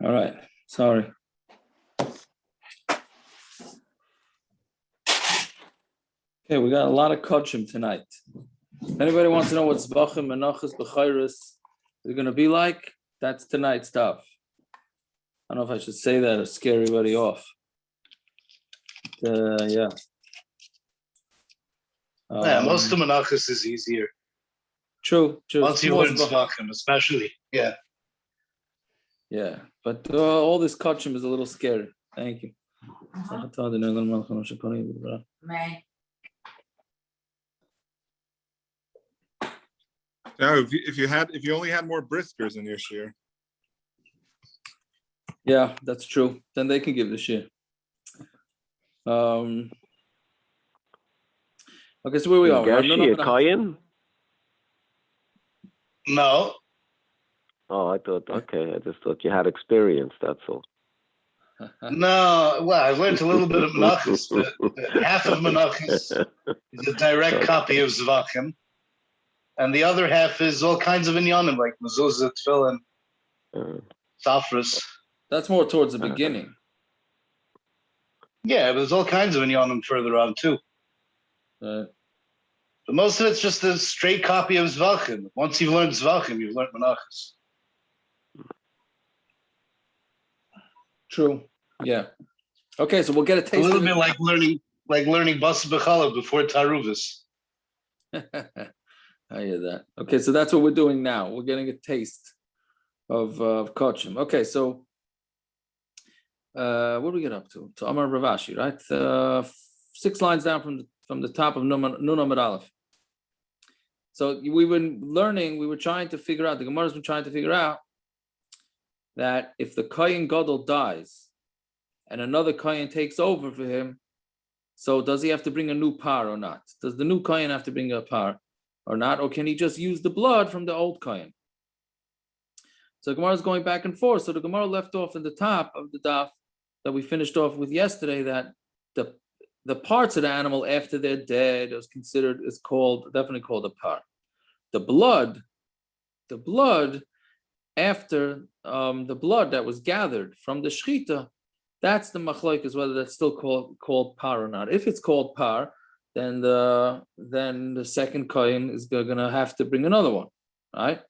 All right. Sorry. Okay, we got a lot of kochim tonight. If anybody wants to know what Zvachim, Menachos, Bechayros is going to be like, that's tonight's stuff. I don't know if I should say that or scare everybody off. Yeah. Most of Menachos is easier. True. Once you learn Zvachim, especially. Yeah. Yeah, but all this kochim is a little scary. Thank you. Now, if you only had more briskers in your share. Yeah, that's true. Then they can give the share. Okay, so where we are? Gershi, a kohen? No. Oh, I just thought you had experience, that's all. No, well, I learned a little bit of Menachos, but half of Menachos is a direct copy of Zvachim, and the other half is all kinds of inyanim, like mezuzah, tefillin, safras. That's more towards the beginning. Yeah, but there's all kinds of inyanim further on, too. But most of it's just a straight copy of Zvachim. Once you've learned Zvachim, you've learned Menachos. True. Yeah. Okay, so we'll get a taste. A little bit like learning Bas B'Challah before Taruvis. I hear that. Okay, so that's what we're doing now. We're getting a taste of kochim. Okay, so what do we get up to? To Amar Ravashi, right? 6 lines down from the top of Nun Amud Aleph. So we were trying to figure out, the Gemara's been trying to figure out that if the kohen gadol dies and another kohen takes over for him, so does he have to bring a new par or not? Does the new kohen have to bring a par or not? Or can he just use the blood from the old kohen? So the Gemara is going back and forth. So the Gemara left off in the top of the daf that we finished off with yesterday, that the parts of the animal after they're dead is definitely called a par. The blood after the blood that was gathered from the shechita, that's the machlokes, whether that's still called par or not. If it's called par, then the second kohen is going to have to bring another one, right?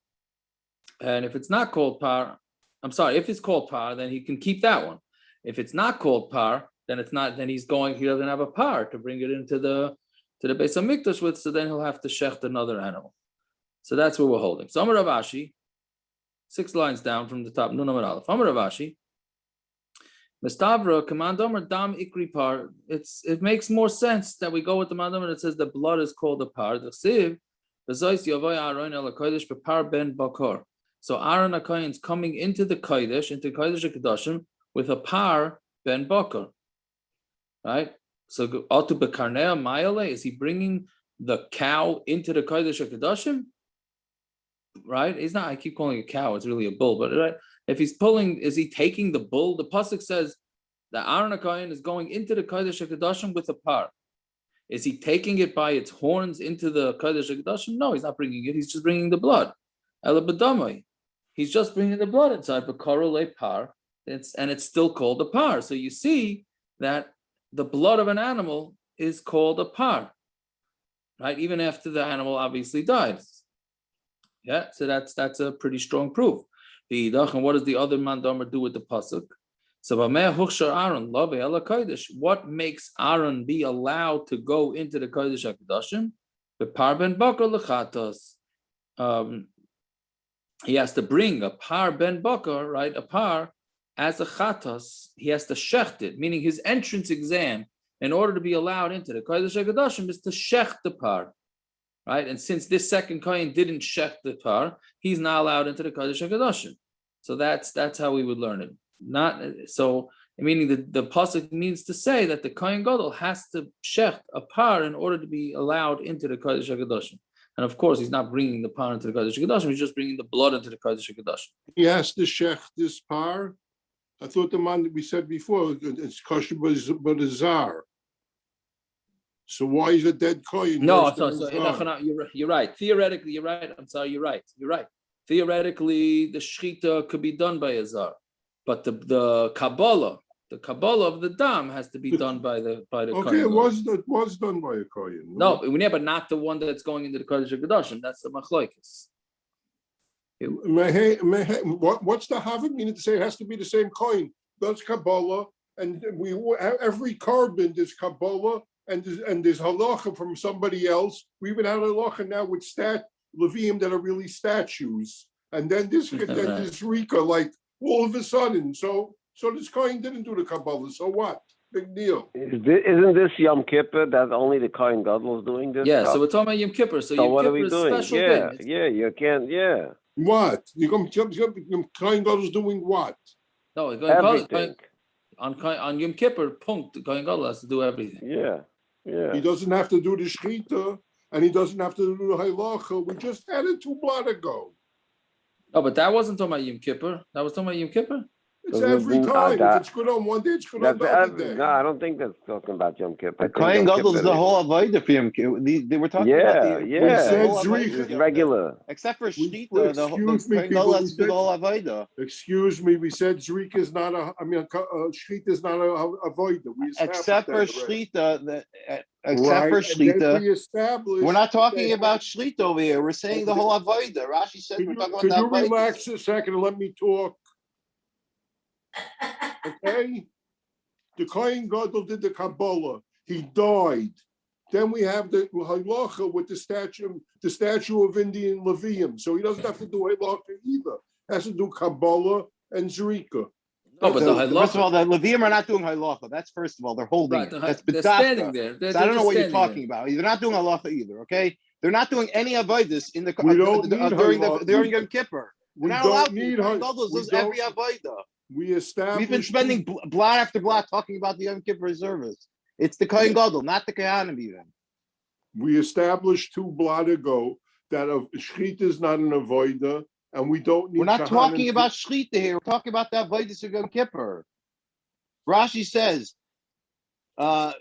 And if it's not called par, if it's called par, then he can keep that one. If it's not called par, then it's not. Then he doesn't have a par to bring it into the Beis Hamikdash with. So then he'll have to shecht another animal. So that's what we're holding. So Amar Ravashi, 6 lines down from the top. Nun Amud Aleph. Amar Ravashi, Mestavra command Amar Dam Ikri Par. It makes more sense that we go with the mandam that says the blood is called a par. The siv v'zois yavai Aaron el Kodesh b'par ben bakar. So Aaron HaKohen is coming into the Kodesh, into Kodesh HaKadoshim, with a par ben bakar. Right? So Atu Bekarnea Mayale, is he bringing the cow into the Kodesh HaKadoshim? Right? He's not, I keep calling it a cow, it's really a bull, but right? If he's pulling, is he taking the bull? The pasuk says that Aaron HaKohen is going into the Kodesh HaKadoshim with a par. Is he taking it by its horns into the Kodesh HaKadoshim? No, he's not bringing it, he's just bringing the blood. Ela b'damai. He's just bringing the blood inside, but korole par, it's still called a par. So you see that the blood of an animal is called a par, right? Even after the animal obviously dies. Yeah, so that's a pretty strong proof. And what does the other mandamar do with the pasuk? So what makes Aaron be allowed to go into the Kodesh HaKadoshim? The par ben bakar lechatos. He has to bring a par ben bakar, right? A par as a chatos. He has to shecht it, meaning his entrance exam in order to be allowed into the Kodesh HaKadoshim is to shecht the par, right? And since this second kohen didn't shecht the par, he's not allowed into the Kodesh HaKadoshim. So that's how we would learn it. Not so, meaning the pasuk means to say that the kohen gadol has to shecht a par in order to be allowed into the Kodesh HaKadoshim. And of course, he's not bringing the par into the Kodesh HaKadoshim, he's just bringing the blood into the Kodesh HaKadoshim. He has to shech this par. I thought the man that we said before, it's kosher but a zar. So why is a dead kohen? No, you're right. Theoretically, you're right. I'm sorry, you're right. Theoretically, the shechita could be done by a zar. but the Kabbalah of the dam has to be done by the Okay, kohen. it was done by a kohen. No, but not the one that's going into the Kodesh HaKadoshim. That's the machlokes. What's the Havik meaning to say it has to be the same coin? That's Kabbalah, and every korban there's Kabbalah, and there's halacha from somebody else. We even have halacha now with Levium that are really statues, and then this Rika, like all of a sudden. So this coin didn't do the Kabbalah. So what? Big deal. Isn't this Yom Kippur that only the kohen gadol is doing this? Yeah, stuff? so we're talking about Yom Kippur. So Yom what Kippur are we is doing? special Yeah, thing. you can't. Yeah, What? Kohen gadol is doing what? No, everything. on Yom Kippur, punkt, the kohen gadol has to do everything. Yeah. He doesn't have to do the shechita, and he doesn't have to do the halacha. We just had it 2 blot ago. No, but that wasn't talking about Yom Kippur. That was talking about Yom Kippur. It's every time. If it's good on one day, it's good on the other day. No, I don't think that's talking about Yom Kippur. The kohen gadol is the whole avodah for Yom Kippur. They were talking about We said whole avodah. It's regular. Except for Shlita, the Excuse me, kohen people, gadol we has to do said- the whole avodah. Excuse me, we said Zrika is not shechita is not a voida. Except for Shlita, We established. we're not talking about Shlita over here. We're saying the whole avodah. Rashi says we're talking Could about you the avodah. relax a second and let me talk? Okay? The Kohen Gadol did the Kabbalah. He died. Then we have the halacha with the statue of Indian Levium. So he doesn't have to do halacha either. He has to do Kabbalah and Zrika. No, but the halacha. First of all, the Levium are not doing halacha. That's first of all. They're holding Right, it. That's they're b'dafka. standing there. So I don't know what you're talking about. They're not doing halacha either. Okay, they're not doing any avodas in the during Yom Kippur. We They're not allowed don't need to. her. Gadol does every avodah. We established. We've been spending blot after blot talking about the Yom Kippur service. It's the Kohen Gadol, not the Kohanim even. We established 2 blot ago that a shechita is not an avoida, and we don't need. We're not Kohanim talking about Shlita here. We're talking about the avodas of Yom Kippur. Rashi says, I'm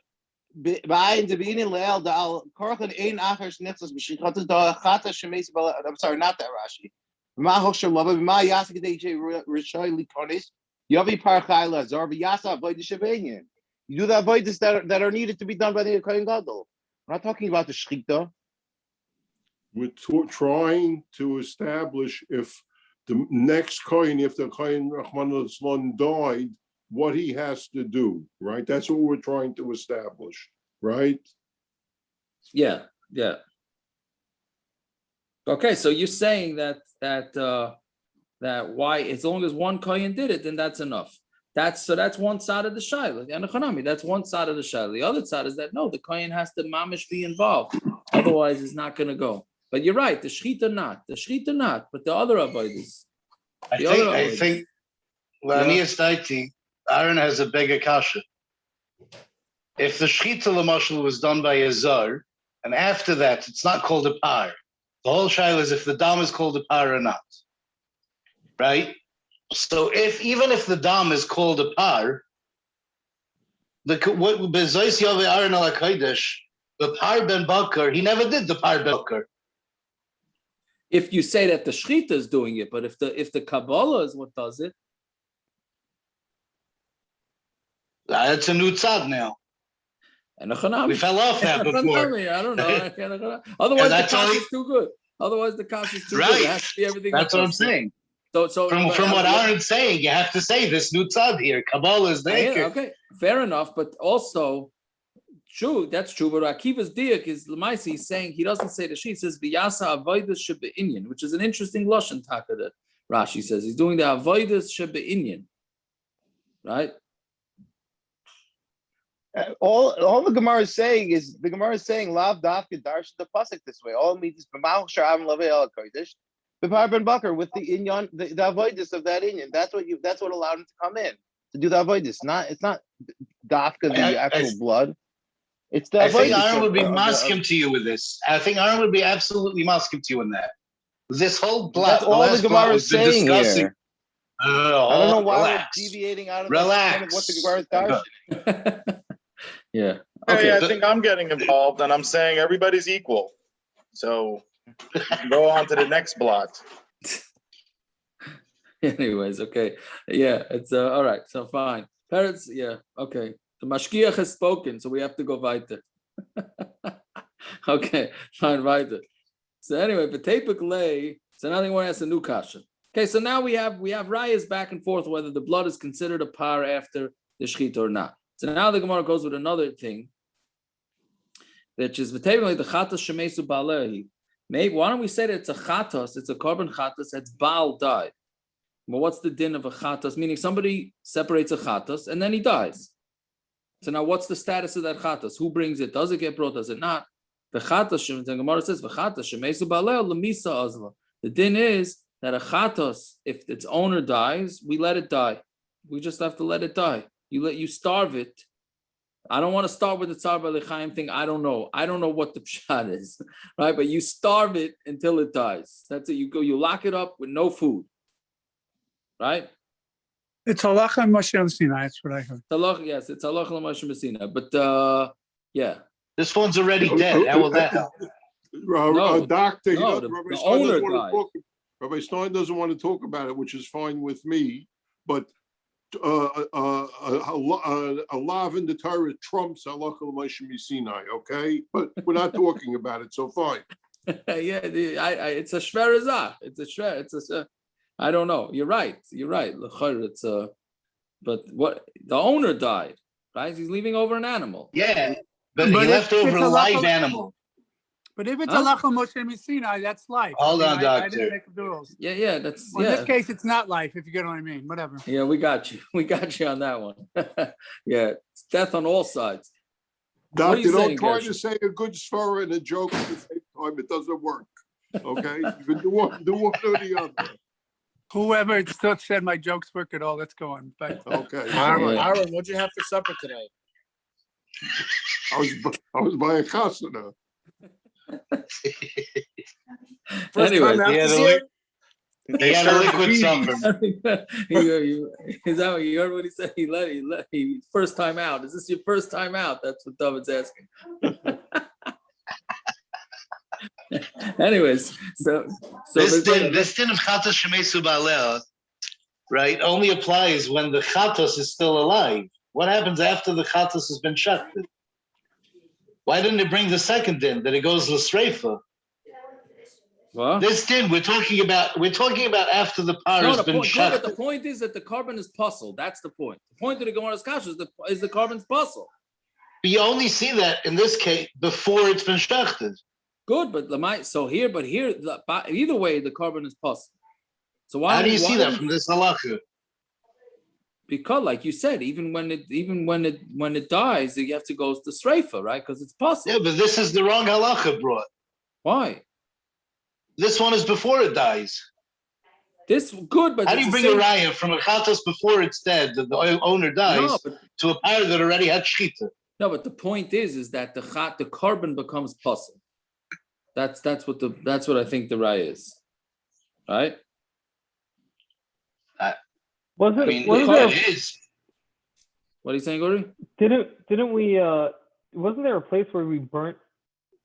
sorry, not that Rashi. You do the avodas that are needed to be done by the Kohen Gadol. We're not talking about the shechita. We're trying to establish if the next Kohen, if the Kohen Rahman al died, what he has to do, right? That's what we're trying to establish, right? Yeah. Okay, so you're saying that why, as long as one kohen did it, then that's enough. That's one side of the shaila. That's one side of the shaila. The other side is that no, the kohen has to mamish be involved, otherwise it's not going to go. But you're right, the shechita not, but the other avodas. I think Aaron has a bigger kasha. If the shechita l'mashal was done by a zar, and after that it's not called a par, the whole shaila is if the dam is called a par or not, right? So even if the dam is called a par, the par ben bakar, he never did the par ben bakar. If you say that the shechita is doing it, but if the Kabbalah is what does it, that's a new tzad now. and a We fell off that before. I don't know. Otherwise, the kasha is too good. Otherwise, the kasha is too good. It has to be everything. That's what I'm saying. So from what Aaron's saying, you have to say this new tzad here. Kabbalah is there. Okay, fair enough. But also, true, that's true. But Akiva's diak is Lamaisi. He's saying he doesn't say the she. He says v'yasa avodas shebe'inyan, which is an interesting lashon taka that Rashi says he's doing the avodas shebe'inyan, right? All the Gemara is saying lav dafka darsh the pasuk this way. All it means is b'ma'al sh'aram lavei el kodesh b'par ben bakar with the inyan the avodas of that inyan. That's what allowed him to come in to do the avodas. It's not dafka the actual blood. It's the. I think Aaron would be maskim to you with this. I think Aaron would be absolutely maskim to you in that. This whole blot, that's all the Gemara is saying here. I don't know why we're deviating out of what the Gemara is darshaning. Yeah. Okay. I think I'm getting involved, and I'm saying everybody's equal. So go on to the next blot. Anyways, okay. Yeah, it's all right. So fine. Parents, yeah, okay. The mashkiach has spoken, so we have to go weiter. Okay, fine, weiter. So anyway, but lay. So now they want to ask a new kasha. Okay, so now we have rayas back and forth whether the blood is considered a par after the shechita or not. So now the Gemara goes with another thing, which is the chatas shemesu balehi. Maybe why don't we say that it's a chatas, it's a korban chatas that's baal died. But what's the din of a chatas? Meaning somebody separates a chatas and then he dies. So now what's the status of that chatas? Who brings it? Does it get brought? Does it not? The chatas, the Gemara says, the din is that a chatas, if its owner dies, we let it die. We just have to let it die. You starve it. I don't want to start with the tzar b'lechaim thing. I don't know what the pshat is, right? But you starve it until it dies. That's it. You lock it up with no food, right? It's halacha and Moshe Sinai. That's what I heard. Yes, it's halacha l'Moshe Messina. But yeah, This one's already dead. How will that help? Doctor, the owner died. Rabbi Stein doesn't want to talk about it, which is fine with me. But a lav in the Torah trumps halacha l'Moshe Sinai. Okay, but we're not talking about it, so fine. Yeah, it's a shver zach. It's a. I don't know. You're right. It's but what the owner died, right? He's leaving over an animal. Yeah, but he But left if over it's a a live local- animal. But if it's Huh? halacha Moshe Sinai, that's life. Hold on, I doctor. didn't make the rules. Yeah, that's Well, in yeah. this case, it's not life, if you get what I mean. Whatever. Yeah, we got you. We got you on that one. Yeah, it's death on all sides. What are Doctor, you don't saying, try Gershon? to say a good svara and a joke at the same time. It doesn't work. Okay, you can do one or the other. Whoever still said my jokes work at all, let's go on. But Okay, Yeah. Aaron, what'd you have for supper today? I was by a chasana. First Anyway, time out yeah, this the year? They got a liquid supper. Is that what you heard? What he said? He first time out. Is this your first time out? That's what David's asking. Anyways, so This din of chatas shemesu ba'aleh, right, only applies when the chatas is still alive. What happens after the chatas has been shechted? Why didn't it bring the second din that it goes l'sreifa? what? This din we're talking about after the par No, has the been point. But the shechted. point is that the korban is puzzle. That's the point. The point of the Gemara's kasha is the korban's puzzle. But you only see that in this case before it's been shechted. Good, but either way, the korban is puzzle. So why? How do you see that from this halacha? Because, like you said, even when it dies, you have to go to sreifa, right? Because it's puzzle. Yeah, but this is the wrong halacha brought. Why? This one is before it dies. This good, but How do you bring a raya from a chatas before it's dead, that the owner dies, to a par that already had shchita? No, but the point is that the korban becomes puzzle. That's what I think the raya is, right? Was it? I mean, wasn't there? it is. What are you saying, Gori? Didn't we? Wasn't there a place where we burnt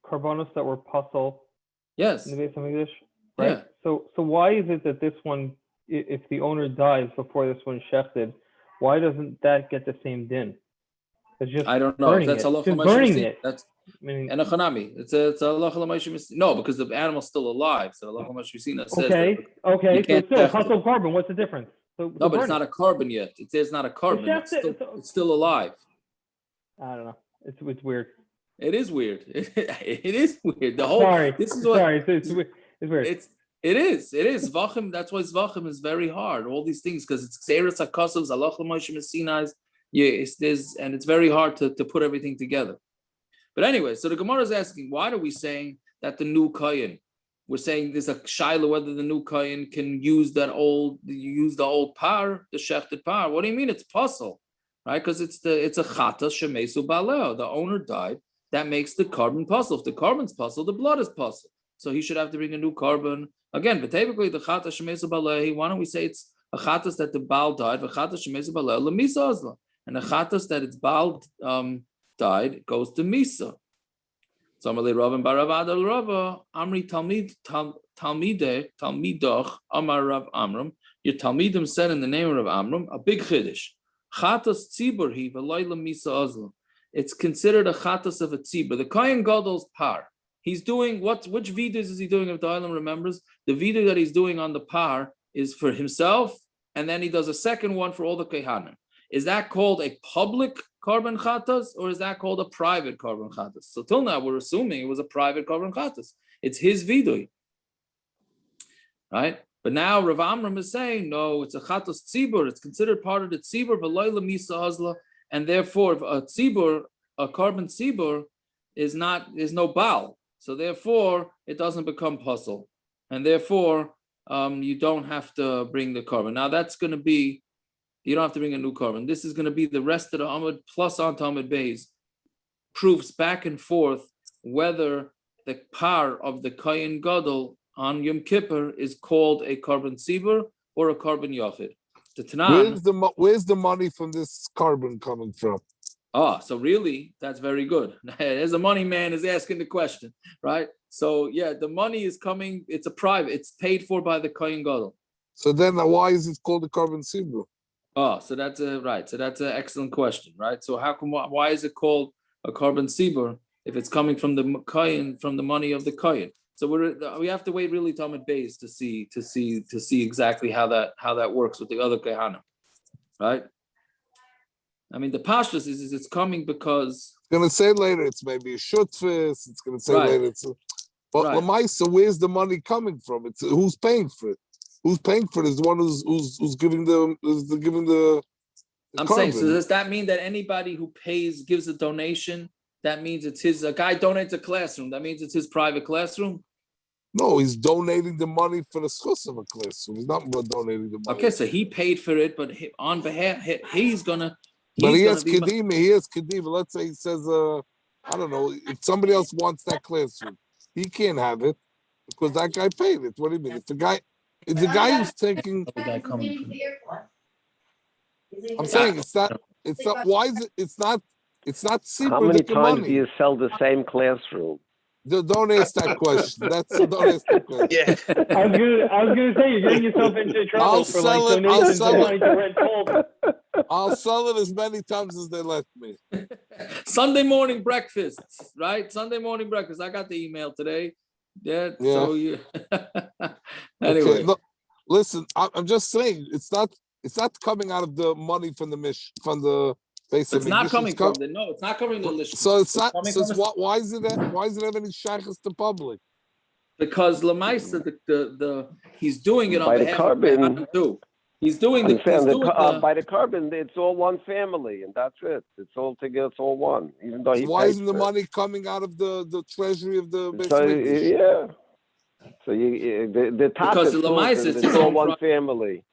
korbanos that were puzzle Yes. in the base of English? Right. Yeah. So why is it that this one, if the owner dies before this one's shechted, why doesn't that get the same din? It's just I don't know. burning That's it. halacha Just l'Moshe burning Messina. it. That's I mean, and a chanami. It's halacha l'Moshe Messina. No, because the animal's still alive. So halacha l'Moshe Messina says okay. you So it's can't still shecht puzzle carbon. What's the difference? So No, but it's not a korban yet. It says not a korban. It's still alive. I don't know. It's weird. It is weird. It is weird. The whole. Sorry. This is what. Sorry. It's weird. It is. Zvachim. That's why Zvachim is very hard. All these things because it's Xeris Hakosovs, Allah L'Moshe Messinai's. Yeah, it's very hard to put everything together. But anyway, so the Gemara is asking, why are we saying that the new kohen? We're saying there's a shaila whether the new kohen can use the old par, the shechted par. What do you mean? It's puzzle, right? Because it's a chata shemesu baleo. The owner died. That makes the korban puzzle. If the korban's puzzle, the blood is puzzle. So he should have to bring a new korban again. But typically the chata shemesu baleo. Why don't we say it's a chatas that the baal died? The chata shemesu baleo lemisa azla, and the chatas that its baal died goes to misa. Samali Rav Barav Adal Rava Amri Talmidoch Amar Rav Amram Your Talmidim said in the name of Amram, a big chiddush. Chatas tzibur hi v'loyla misa ozla. It's considered a chatas of a tzibur. The kohen gadol's par. He's doing which vidus is he doing if the Olam remembers? The vidu that he's doing on the par is for himself, and then he does a second one for all the kohanim. Is that called a public korban chatas, or is that called a private korban chatas? So till now we're assuming it was a private korban chatas. It's his vidui, right? But now Rav Amram is saying no, it's a chatas tzibur. It's considered part of the tzibur v'loyla misa hazla, and therefore a tzibur, a korban tzibur, is no baal. So therefore it doesn't become puzzle, and therefore you don't have to bring the korban. Now that's going to be. You don't have to bring a new korban. This is going to be the rest of the Amud plus on Amud Beis proofs back and forth whether the par of the kohen gadol on Yom Kippur is called a korban tzibur or a korban yachid. The Tanan. Where's the money from this korban coming from? So really, that's very good. As a money man is asking the question, right? So yeah, the money is coming. It's it's paid for by the kohen gadol. So then, why is it called a korban tzibur? So that's right. So that's an excellent question, right? So how come? Why is it called a korban tzibur if it's coming from the kohen, from the money of the kohen? So we have to wait really to Amud Beis to see exactly how that works with the other kohanim, right? I mean, the pashtus is it's coming because it's going to say later it's maybe a shutfis. It's going to say later it's. But Lamaisa, where's the money coming from? It's who's paying for it? Who's paying for it is the one who's giving the I'm korban. saying, so does that mean that anybody who gives a donation, that means it's his, a guy donates a classroom, that means it's his private classroom? No, he's donating the money for the schus of a classroom. He's not donating the money. Okay, so he paid for it, but on behalf, he's gonna. But he has kedima. Let's say he says, I don't know, if somebody else wants that classroom, he can't have it because that guy paid it. What do you mean? If the guy who's taking, I'm saying it's not. Why is it? It's not cheaper. How many times money. do you sell the same classroom? Don't ask that question. Don't ask that question. Yeah. I was gonna say you're getting yourself into trouble for like donations and wanting to rent Korban. I'll sell it as many times as they let me. Sunday morning breakfast, right? Sunday morning breakfast. I got the email today. Yeah. So you. Anyway, okay, look, listen. I'm just saying it's not coming out of the money from the base. It's not coming from the it's not covering the list. So it's not. Why is it have any shaykhs to public? Because Lamaisa, he's doing it on by the behalf korban of too. He's doing the by the korban. It's all one family, and that's it. It's all together. It's all one. Even though why isn't the money coming out of the treasury of the base? So the top because is Lamaisa, it's all one family.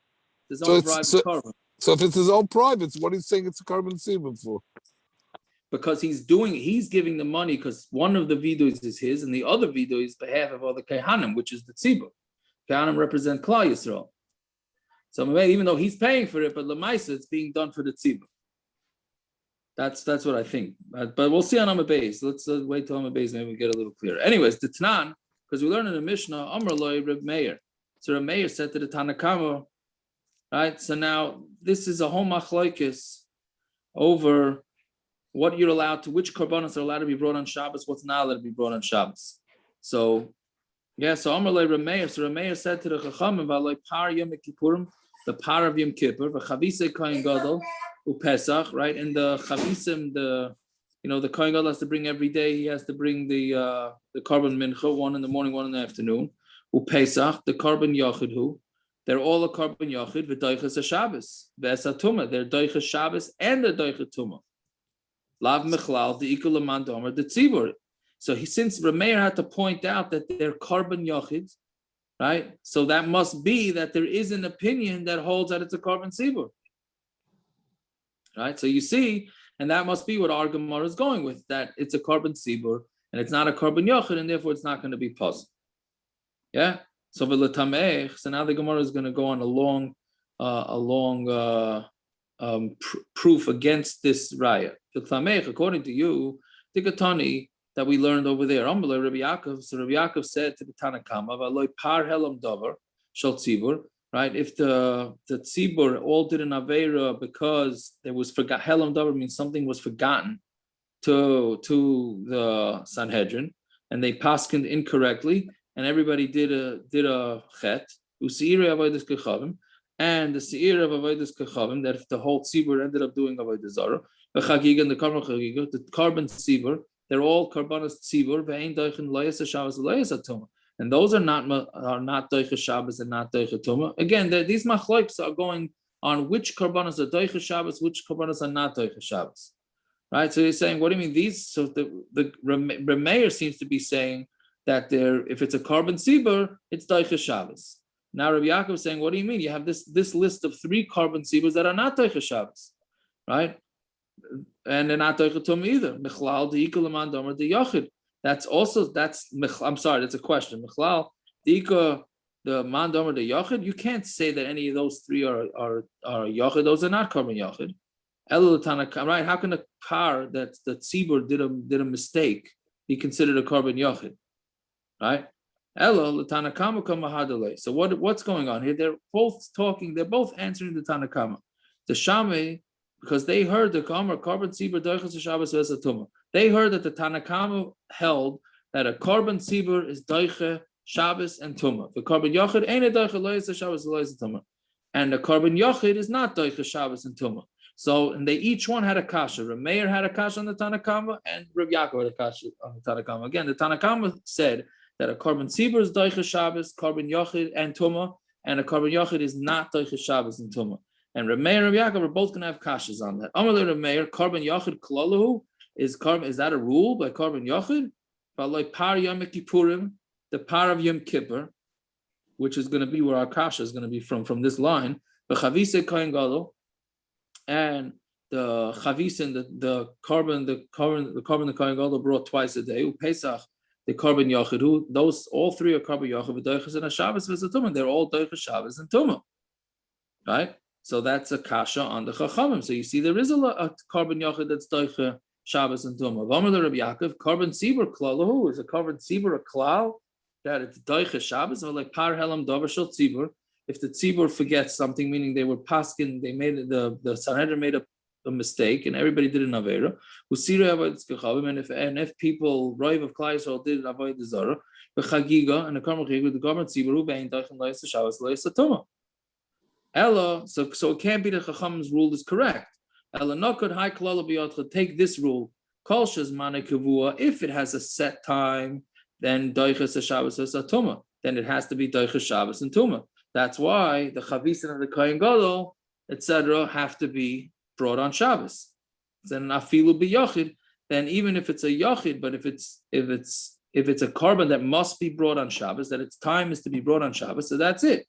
His own private korban. So if it's his own private, what are you saying it's a korban tzibur for? Because he's giving the money because one of the vidus is his and the other vidu is behalf of other kohanim, which is the tzibur. Kohanim represent Klal Yisrael. So even though he's paying for it, but Lamaisa, it's being done for the tzibur. That's what I think. But we'll see on Amud Beis. Let's wait till Amud Beis, maybe we get a little clearer. Anyways, the Tanan, because we learned in the Mishnah, Amar Loi Reb Meir. So Reb Meir said to the Tanakama, right? So now this is a whole machlokes over what you're allowed to, which korbanos are allowed to be brought on Shabbos, what's not allowed to be brought on Shabbos. So Amar Lei Reb Meir. So Reb Meir said to the Chachamim, "V'aloi par Yom Kippurim, the par of Yom Kippur, v'chavise kohen gadol uPesach." Right, and the chavisim, the kohen gadol has to bring every day. He has to bring the korban mincha, one in the morning, one in the afternoon. uPesach, the korban yachid they're all a korban yachid v'doiches a Shabbos v'esatuma. They're doiches Shabbos and they're doiches tuma. Lav mechlal the ikul aman domer the tzibur. So since Rameir had to point out that they're korban yachid, right? So that must be that there is an opinion that holds that it's a korban tzibur, right? So you see, and that must be what our Gemara is going with, that it's a korban tzibur and it's not a korban yachid, and therefore it's not going to be puzzle. Yeah. So now the Gemara is going to go on a long proof against this raya. According to you, the Katani that we learned over there, Rabbi Yaakov. So Rabbi Yaakov said to the Tanakama, "V'aloi par helam davar shel tzibur right? If the tzibur all did an avera because there was forgot, helam davar means something was forgotten to the Sanhedrin, and they paskined incorrectly, and everybody did a chet. Usiire avodas kechavim, and the seir of avodas kechavim, that if the whole tzibur ended up doing avodas zara, the chagiga and the korban chagiga, the korban tzibur, they're all korbanos tzibur, ve'ein doichin loyas Shabbos loyas atuma, and those are not doicha Shabbos and not doicha tuma. Again, these machloks are going on which korbanos are doicha Shabbos, which korbanos are not doicha Shabbos. Right, so he's saying, what do you mean these? So the Rameir seems to be saying that if it's a korban tzibur, it's doicha Shabbos. Now Rabbi Yaakov is saying, what do you mean? You have this list of 3 korban tziburs that are not doicha Shabbos, right? And they're not doicha tum either. Michlal deikul aman domer de yachid. That's I'm sorry, that's a question. Michlal deikul the man domer de yachid. You can't say that any of those 3 are yachid. Those are not korban yachid. Right? How can a par that the tzibur did a mistake be considered a korban yachid? Right? So what's going on here? They're both talking. They're both answering the Tanakama. The Shammai, because they heard the korban tzibur doichas Shabbos v'esatuma. They heard that the Tanakama held that a korban tzibur is doiche Shabbos and tuma. The korban yachid ain't a doiche loyas Shabbos loyas tuma, and the korban yachid is not doiche Shabbos and tuma. So, and they each one had a kasha. Rameir had a kasha on the Tanakama, and Rav Yaakov had a kasha on the Tanakama. Again, the Tanakama said that a korban tzibur is doicha Shabbos, korban yachid and tuma, and a korban yachid is not doicha Shabbos and tuma. And Rameir and Rav Yaakov are both going to have kashas on that. Amar Rameir, korban yachid klalahu is that a rule by korban yachid? But like par Yom Kippurim, the par of Yom Kippur, which is going to be where our kasha is going to be from this line. The chavise kohen gadol. And the chavis and the korban the kohen gadol brought twice a day. Pesach, the korban yachidu. Those all 3 are korban yachid v'doichas and a Shabbos v'zatumah. They're all doichas Shabbos and tumah, right? So that's a kasha on the chachamim. So you see there is a korban yachid that's doichas Shabbos and tumah. V'amar the Rabbi Yaakov, korban tzibur klalahu is a korban tzibur a klal that it's doichas Shabbos or like par helam davar shel tzibur. If the tzibur forgets something, meaning they were paskin, they made the Sanhedrin made a mistake, and everybody did an avera. And if people roiv of Klai Yisrael did an avodah zara, the chagiga and the korban chagiga, the korban tzibur bein doichin loyas Shabbos loyas atuma. Ella, so it can't be the chacham's rule is correct. Ella nokod high klala biyotcha. Take this rule. Kol shezmane kavua. If it has a set time, then doichas Shabbos atuma. Then it has to be doichas Shabbos and tuma. That's why the chavisin of the kohen gadol, etc., have to be brought on Shabbos. Then afilu b'yachid. Then even if it's a yachid, but if it's a korban that must be brought on Shabbos, that its time is to be brought on Shabbos, so that's it.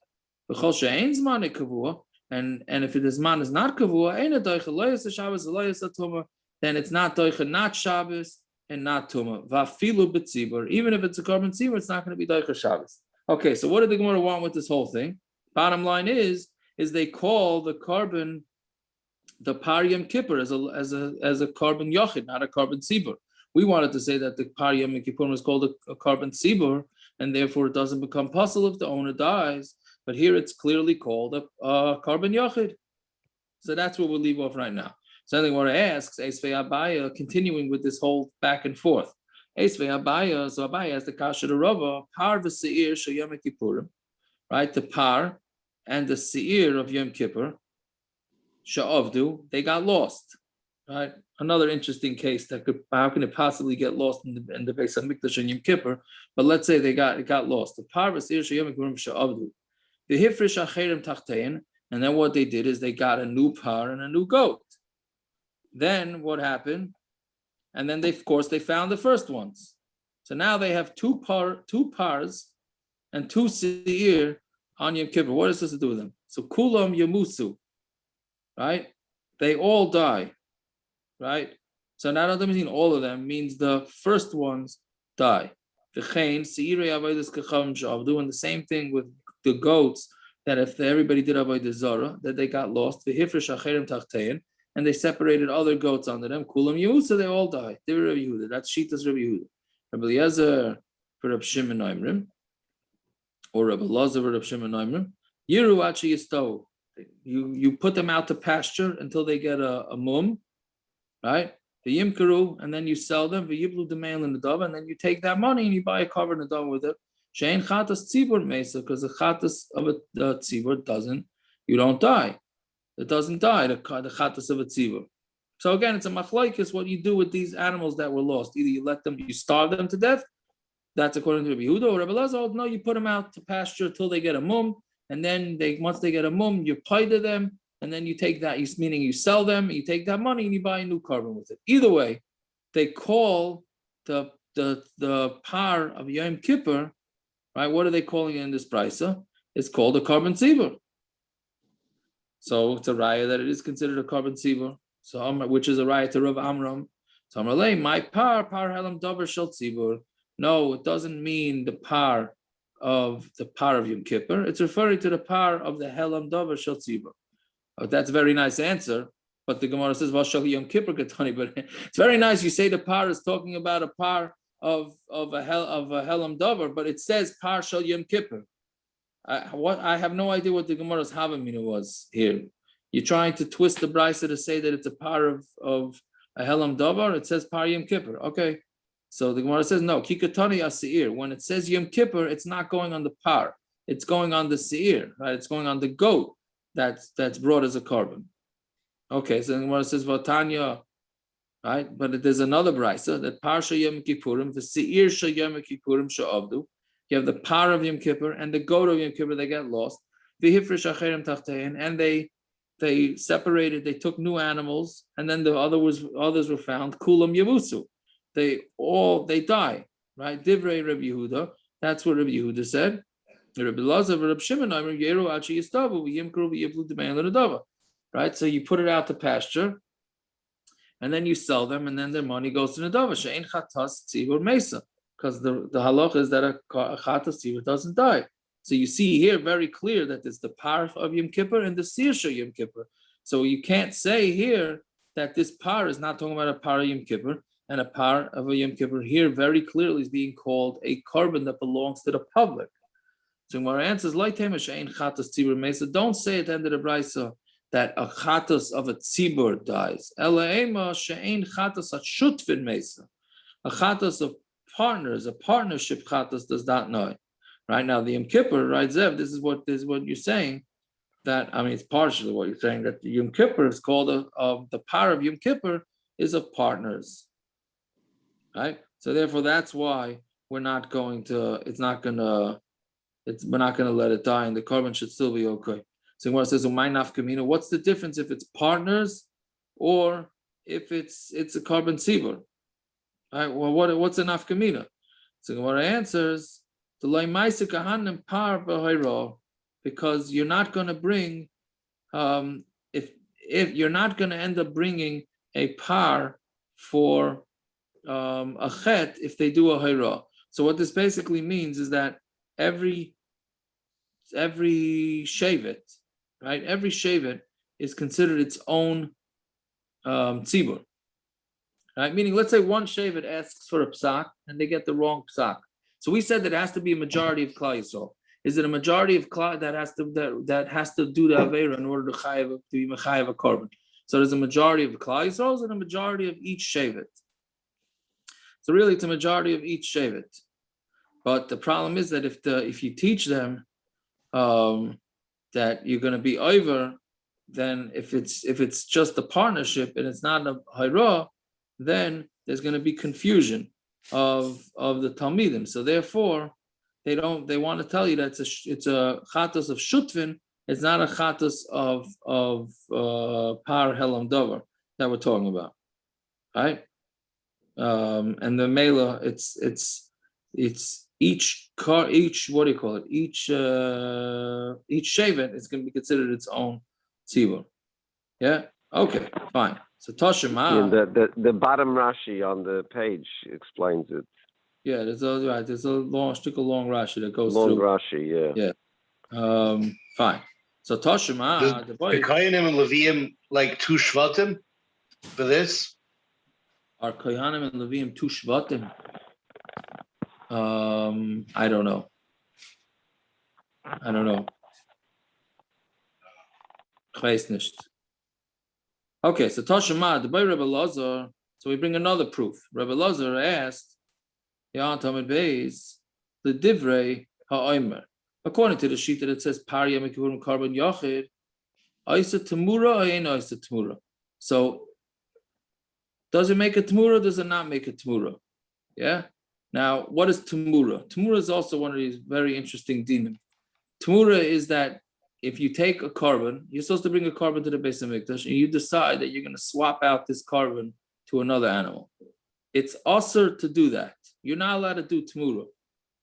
V'chol she'ein zman kavua, and if it is man is not kavua, ein doicha loyas Shabbos loyas atuma, then it's not doicha not Shabbos and not tuma. V'afilu b'tzibur. Even if it's a korban tzibur, it's not going to be doicha Shabbos. Okay, so what did the Gemara want with this whole thing? Bottom line is they call the korban, the par Yom Kippur as a korban yachid, not a korban tzibur. We wanted to say that the par Yom Kippur was called a korban tzibur, and therefore it doesn't become possible if the owner dies. But here it's clearly called a korban yachid. So that's what we'll leave off right now. So I think what I asks, Eisvei Abaya, continuing with this whole back and forth. Eisvei Abaya, so Abaya has the kasha to Rava, par v'seir shel Yom Kippurim, right? The par and the seir of Yom Kippur, she'avdu, they got lost, right? Another interesting case that how can it possibly get lost in the Beis Hamikdash and Yom Kippur? But let's say it got lost. The par v'seir shel Yom Kippurim she'avdu, the hifrish acherim tachtein, and then what they did is they got a new par and a new goat. Then what happened? And then they found the first ones. So now they have two pars and 2 seir on Yom Kippur. What is this to do with them? So kulam yamusu, right? They all die, right? So now that doesn't mean all of them, means the first ones die. And the same thing with the goats, that if everybody did avodah zara, that they got lost. And they separated other goats under them. Kulam Yehuda, they all die. They were Rabbi Yehuda. That's Shitas Rabbi Yehuda. Rabbi Eliezer for Rabbi Shimon Oimrim, or Rabbi Lazar for Rabbi Shimon Oimrim. Yiru achi yisto. You put them out to pasture until they get a mum, right? The yimkaru, and then you sell them. The yiblu demail in the dove, and then you take that money and you buy a cover in the dove with it. Shein chatas tzibur mesa, because the chatas of a tzibur doesn't. You don't die. It doesn't die. The chatas of a tzibur. So again, it's a machlokes what you do with these animals that were lost. Either you let them, you starve them to death. That's according to Rabbi Yehuda or Rabbi Lazar. No, you put them out to pasture until they get a mum, and then once they get a mum, you pay to them. And then you take that, meaning you sell them, you take that money and you buy a new korban with it. Either way, they call the par of Yom Kippur, right? What are they calling it in this brisa? It's called a korban tzibur. So it's a raya that it is considered a korban tzibur. So which is a raya to Rav Amram. So Amrlei, my par helam davar shel tzibur. No, it doesn't mean the par of Yom Kippur. It's referring to the par of the helam davar shel tzibur. That's a very nice answer, but the Gemara says Vashal Yom Kippur Ketani. But it's very nice. You say the par is talking about a par of a helam davar, but it says par shal Yom Kippur. I have no idea what the Gemara's havamina was here. You're trying to twist the brisa to say that it's a par of a helam davar. It says par Yom Kippur. Okay, so the Gemara says no. Kikatani asir. When it says Yom Kippur, it's not going on the par. It's going on the seir. Right? It's going on the goat. That's brought as a korban. Okay, so the Gemara says Vatanya, right? But there's another brisa that Parsha Yom Kippurim, the Seir Shal Yom Kippurim Sha'avdu. You have the par of Yom Kippur and the goat of Yom Kippur. They get lost. V'hifresh acherim tachtein, and they separated. They took new animals, and then the others were found. Kulam Yavusu. They die. Right? Divrei Rabbi Yehuda. That's what Rabbi Yehuda said. Rabbi Lazar, Rabbi Shimon, right? So you put it out to pasture, and then you sell them, and then their money goes to Nadava. She'ein chatas tzibur mesa, because the halacha is that a chatas tzibur doesn't die. So you see here very clear that it's the par of Yom Kippur and the seir shel Yom Kippur. So you can't say here that this par is not talking about a par of Yom Kippur, and a par of a Yom Kippur here very clearly is being called a korban that belongs to the public. So our answer is like don't say at the end of the brisa that a chatas of a tzibur dies. A chatas of partners, a partnership chatas does not die. Right now, the Yom Kippur, right, Zev? This is what you're saying. It's partially what you're saying, that the Yom Kippur is called the par of Yom Kippur is of partners. Right? So therefore, that's why we're not going to let it die, and the korban should still be okay. So when it says "Umay nafkamina," what's the difference if it's partners or if it's a korban tzibur? Right? Well, what's a nafkamina? So Gemara answers the loymaisa kahanim par b'hayra, because you're not going to bring if you're not going to end up bringing a par for a chet if they do a hayra. So what this basically means is that every shevet, right? Every shevet is considered its own tzibur, right? Meaning, let's say one shevet asks for a psak and they get the wrong psak. So we said that it has to be a majority of Klal Yisrael. Is it a majority of Klal that has to do the avera in order to be mechayev a korban? So there's a majority of Klal Yisrael and a majority of each shevet. So really, it's a majority of each shevet. But the problem is that if you teach them that you're going to be over, then if it's just a partnership and it's not a hayra, then there's going to be confusion of the talmidim. So therefore, they want to tell you that it's a chatas of shutvin. It's not a chatas of par helam davar that we're talking about, right? And the mela, it's each what do you call it? Each shevet is going to be considered its own tzibur. Yeah. Okay. Fine. So Toshima. The bottom Rashi on the page explains it. Yeah. There's a long Rashi that goes long through. Rashi. Yeah. Yeah. Fine. So Toshima. The Kohanim and Leviim like two shvatim for this. Are Kohanim and Leviim two shvatim? I don't know. Ich weiß nicht. Okay, so Toshima, the by Rebbe Lazar. So we bring another proof. Rebbe Lazar asked, "Ya Tamid Beis, the Divrei Ha'omer." According to the sheet that it says Par Yom Kippur Korban Yachid, Isa Temura or ain't Isa Temura. So does it make a temurah? Does it not make a temurah? Yeah. Now, what is temurah? Temurah is also one of these very interesting dinim. Temurah is that if you take a korban, you're supposed to bring a korban to the Beis Hamikdash, and you decide that you're going to swap out this korban to another animal. It's asur to do that. You're not allowed to do temurah.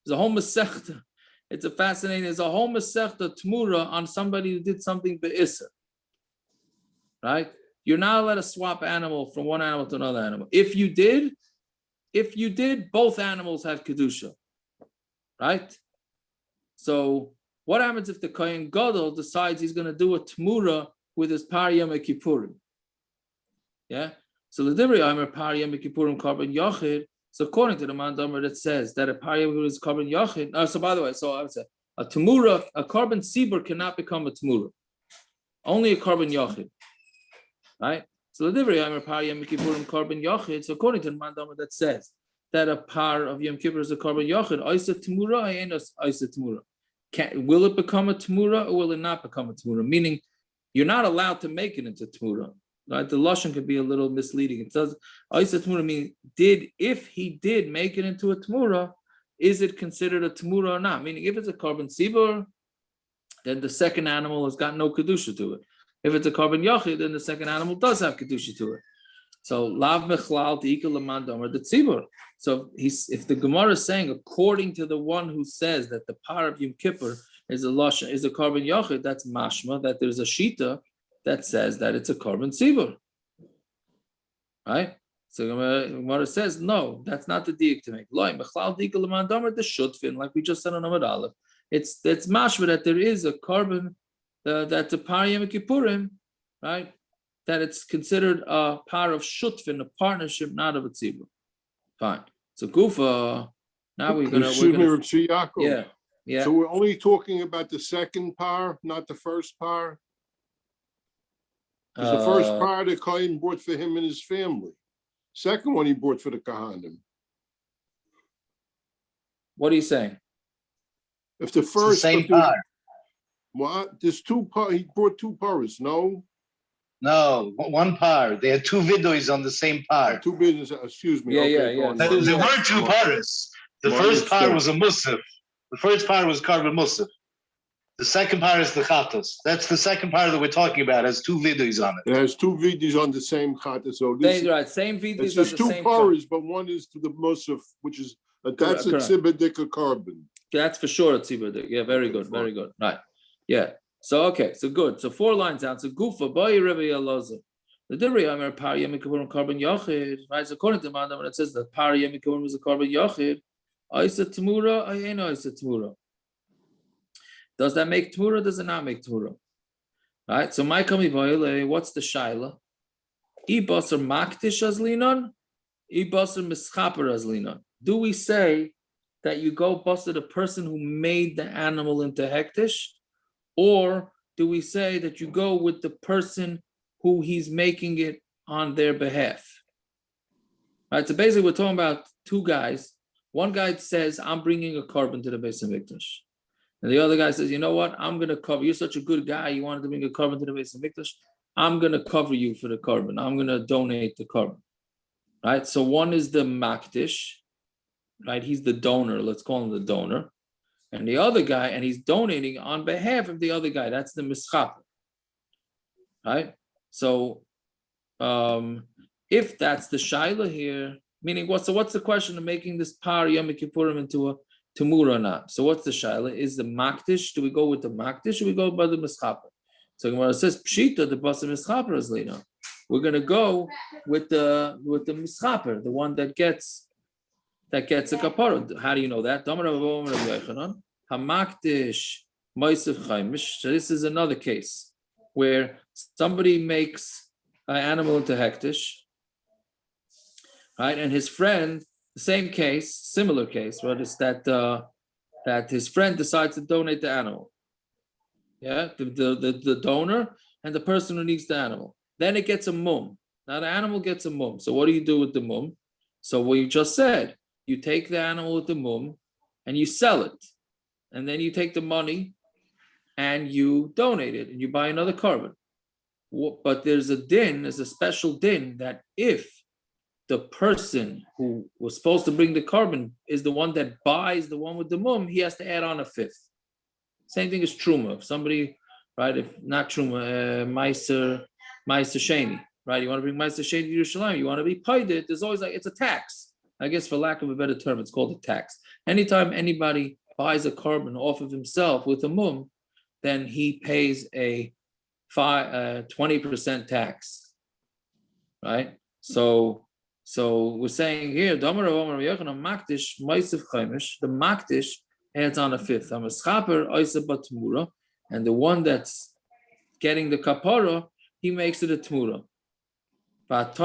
There's a whole masechta. It's a fascinating. There's a whole masechta temurah on somebody who did something be'isr. Right? You're not allowed to swap animal from one animal to another animal. If you did, both animals have kedusha. Right? So what happens if the kohen gadol decides he's going to do a temurah with his par Yom Kippurim? Yeah. So the Divrei Omer par Yom Kippurim korban yachid. So according to the Mandamer that says that a par Yom Kippurim is korban yachid. So by the way, so I would say a temurah, a korban sibur cannot become a temurah. Only a korban yachid. Right. So the Divrei Omer par Yom Kippurim korban yachid. So according to the Mandamer that says that a par of Yom Kippur is a korban yachid, Isa temurah, ain't Isa temurah. Will it become a temurah or will it not become a temurah? Meaning, you're not allowed to make it into temurah. Right? The lashon can be a little misleading. It says, "Isa temurah" means if he did make it into a temurah, is it considered a temurah or not? Meaning, if it's a korban sibur, then the second animal has got no kedusha to it. If it's a korban yachid, then the second animal does have kedusha to it. So lav mechlal tiikal lemandamer the tzibur. So if the Gemara is saying, according to the one who says that the par of Yom Kippur is a korban yachid, that's mashma, that there's a shita that says that it's a korban tzibur. Right? So Gemara says, no, that's not the diik to make. Loi mechlal tiikal lemandamer the shutfin, like we just said on Amud Aleph. It's mashma that there is a korban that's a par Yom Kippurim, right? That it's considered a par of shutfin, a partnership, not of a tzibur. Fine. So Gufa, now we're gonna. Yeah. So we're only talking about the second par, not the first par. Because the first par the kohen bought for him and his family. Second one he bought for the kohanim. What are you saying? If the first same par. What? There's two par. He bought two paras. No. No, one par. They had two vidois on the same par. Two business. Excuse me. Yeah. There were two paras. The first par was a musaf. The first par was korban musaf. The second par is the chatos. That's the second par that we're talking about. It has two vidois on it. It has two vidois on the same chatos. So this right, same vidois. It's just two paras, but one is to the musaf, which is that's a tzibur korban. That's for sure a tzibur. Yeah, very good, very good. Right. Yeah. So okay, so good. So 4 lines down. So Gufa by Rebbe Elazar. The Divrei Omer par Yom Kippurim korban yachid. Right. So according to Madam, when it says that par Yom Kippurim was a korban yachid, Isa temurah, ain't Isa temurah. Does that make temurah? Does it not make temurah? Right. So my kami vayile. What's the shaila? Ibasar maktish azlinon, ibasar mischaper azlinon. Do we say that you go busted the person who made the animal into hektish? Or do we say that you go with the person who he's making it on their behalf? Right. So basically, we're talking about two guys. One guy says, "I'm bringing a korban to the Beis Hamikdash," and the other guy says, "You know what? I'm going to cover. You're such a good guy. You wanted to bring a korban to the Beis Hamikdash. I'm going to cover you for the korban. I'm going to donate the korban." Right. So one is the makdish. Right. He's the donor. Let's call him the donor. And the other guy, and he's donating on behalf of the other guy. That's the mischaper, right? So, if that's the shaila here, meaning what? So, what's the question of making this par Yom Kippurim into a temurah or not? So, what's the shaila? Is the makdish? Do we go with the makdish? Or we go by the mischaper? So, when it says pshita, the basa mischaper is lino. We're going to go with the mischaper, the one that gets a kapara. How do you know that? So this is another case where somebody makes an animal into hektish, right? And his friend, the same case, similar case, right? It's that his friend decides to donate the animal. Yeah, the donor and the person who needs the animal. Then it gets a mum. Now the animal gets a mum. So what do you do with the mum? So what you just said, you take the animal with the mum and you sell it. And then you take the money and you donate it and you buy another korban. But there's a special din that if the person who was supposed to bring the korban is the one that buys the one with the mum, he has to add on a fifth. Same thing as truma. If somebody, right, if not truma, meiser sheni, right? You want to bring meiser sheni to Yerushalayim, you want to be paid it. There's always it's a tax. I guess for lack of a better term, it's called a tax. Anytime anybody buys a korban off of himself with a mum, then he pays a 20% tax, right? So we're saying here, the makdish adds on a fifth. And the one that's getting the kapara, he makes it a temurah. And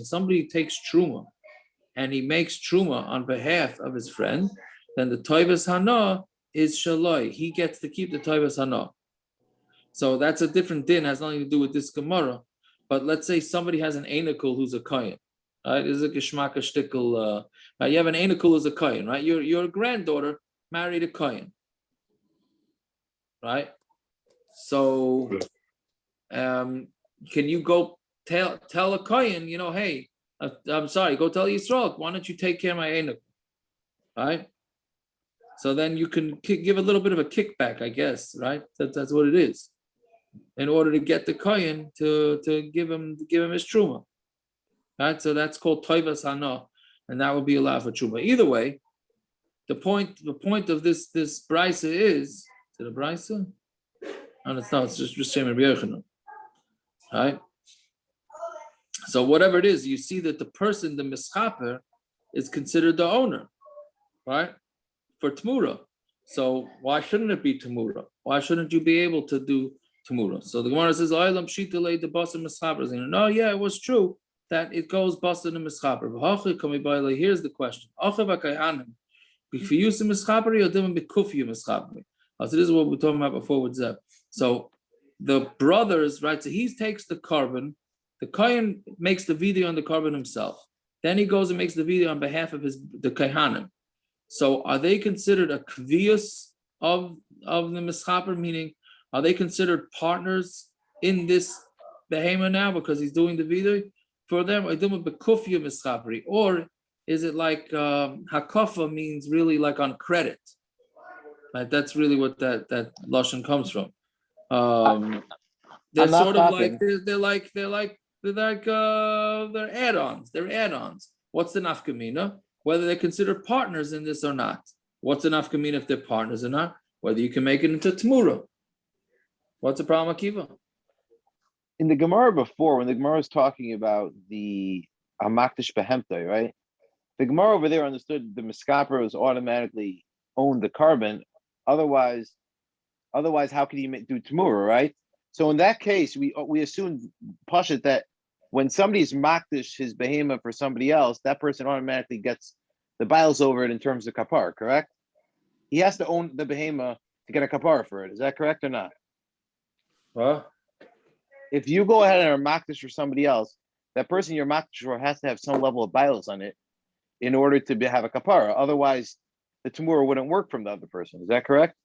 somebody takes truma and he makes truma on behalf of his friend, then the toivas hana is shaloi. He gets to keep the toivas hana. So that's a different din, has nothing to do with this Gemara. But let's say somebody has an anakul who's a kohen, right? This is a geschmacka shtickle. Right? You have an anakul who's a kohen, right? Your granddaughter married a kohen, right? So, can you go tell a kohen, hey, I'm sorry, go tell Yisrael, why don't you take care of my anakul, right? So then you can give a little bit of a kickback, I guess, right? That's what it is, in order to get the kohen to give him his truma, right? So that's called toivas hana, and that would be allowed for truma. Either way, the point of this brisa is it a brisa? No, it's not. It's just Shem Rabbi Yochanan, right? So whatever it is, you see that the person, the mischaper, is considered the owner, right? For temurah. So why shouldn't it be temurah? Why shouldn't you be able to do temurah? So the Gemara says, "Aylam shitale the basim mischaper." No, yeah, it was true that it goes basim and mischaper. Here's the question: this is what we're talking about before with Zeb. So the brothers, right? So he takes the korban. The kohen makes the video on the korban himself. Then he goes and makes the video on behalf of the kohanim. So are they considered a kvius of the mischaper? Meaning, are they considered partners in this behema now because he's doing the video for them? Or is it like hakafa means really like on credit? Right, that's really what that lashon comes from. They're sort of like they're add-ons. They're add-ons. What's the nafkamina? Whether they're considered partners in this or not. What's the nafkamina if they're partners or not? Whether you can make it into temurah. What's the problem, Akiva? In the Gemara before, when the Gemara was talking about the Hamakdish Behemtai, right? The Gemara over there understood the Miskaper was automatically owned the korban. Otherwise, how could he do temurah, right? So in that case, we assumed Pashut that when somebody's makdish his behema for somebody else, that person automatically gets the biles over it in terms of kapar, correct? He has to own the behema to get a kapar for it. Is that correct or not? Well, if you go ahead and are makdish for somebody else, that person you're makdish for has to have some level of biles on it in order to have a kapara. Otherwise, the temurah wouldn't work from the other person. Is that correct?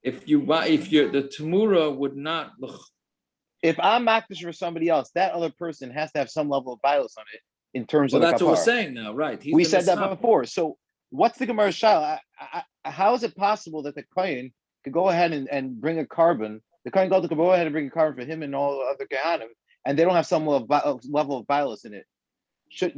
If the temurah would not. If I'm makdish for somebody else, that other person has to have some level of bios on it in terms of the that's kapara. what we're saying now, right? We said that before. So what's the Gemara shayla? How is it possible that the kohen could go ahead and bring a korban? The kohen gadol could go ahead and bring a korban for him and all the other kohanim, and they don't have some level of bios in it.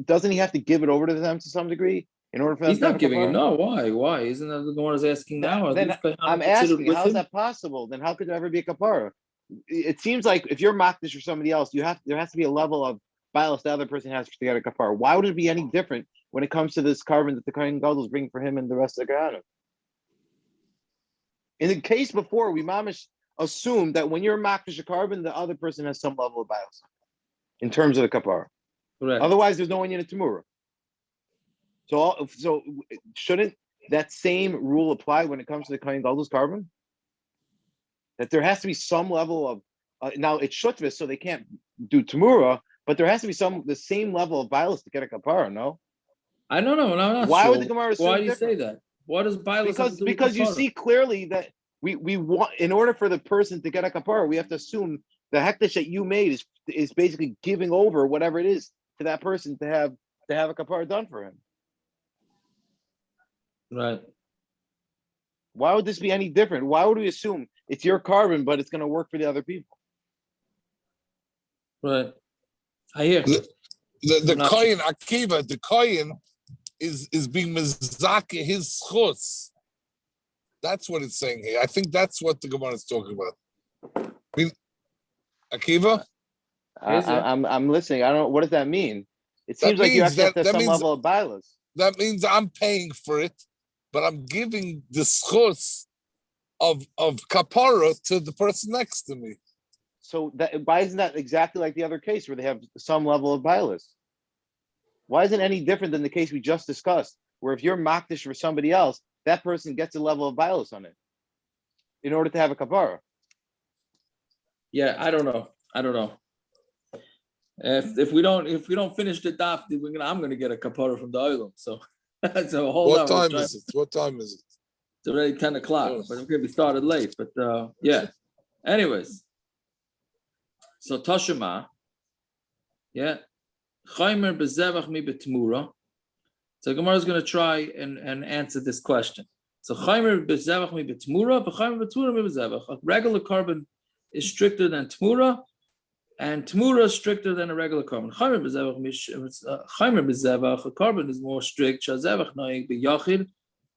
Doesn't he have to give it over to them to some degree in order for them? He's not giving it. No, why? Why isn't that the Gemara is asking now? Then I'm asking, how is that possible? Then how could there ever be a kapara? It seems like if you're makdish for somebody else, there has to be a level of bias the other person has to get a kapara. Why would it be any different when it comes to this korban that the kohen gadol is bringing for him and the rest of the kohanim? In the case before, we mamish assumed that when you're makdish a korban, the other person has some level of bias in terms of the kapara. Correct. Otherwise, there's no one in a temurah. So shouldn't that same rule apply when it comes to the kohen gadol's korban? that there has to be some level of now it's shutvis, so they can't do temurah, but there has to be the same level of violence to get a kapara. No, I don't know. I'm not why sure. would the Gemara assume Why do you say different? that? What does Bilas have to do with Because you kapara? see clearly that we want, in order for the person to get a kapara, we have to assume the hektish that you made is basically giving over whatever it is to that person to have a kapara done for him. Right. Why would this be any different? Why would we assume it's your korban, but it's going to work for the other people? Right. I hear. The kohen Akiva, the kohen is being mezake his schus. That's what it's saying here. I think that's what the Gemara is talking about. I mean, Akiva? I'm listening. I don't. What does that mean? It seems That like you means have to that have some means- level of bilas. That means I'm paying for it, but I'm giving the schus of kapara to the person next to me. So why isn't that exactly like the other case where they have some level of bilas? Why isn't it any different than the case we just discussed, where if you're makdish for somebody else, that person gets a level of bilas on it in order to have a kapara? Yeah, I don't know. If we don't finish the daf, I'm gonna get a kapara from the oilam. So that's a whole. What time is it? What time is it? It's already 10 o'clock, but okay, we started late. But yeah. Anyways, so Tashima, yeah, Chaimer bezevach mi betemura. So Gemara is going to try and answer this question. So Chaimer bezevach mi betemura, but Chaimer betemura mi bezevach. A regular korban is stricter than temurah, and temurah is stricter than a regular korban. Chaimer bezevach, a korban is more strict. Shazevach noing b'yachid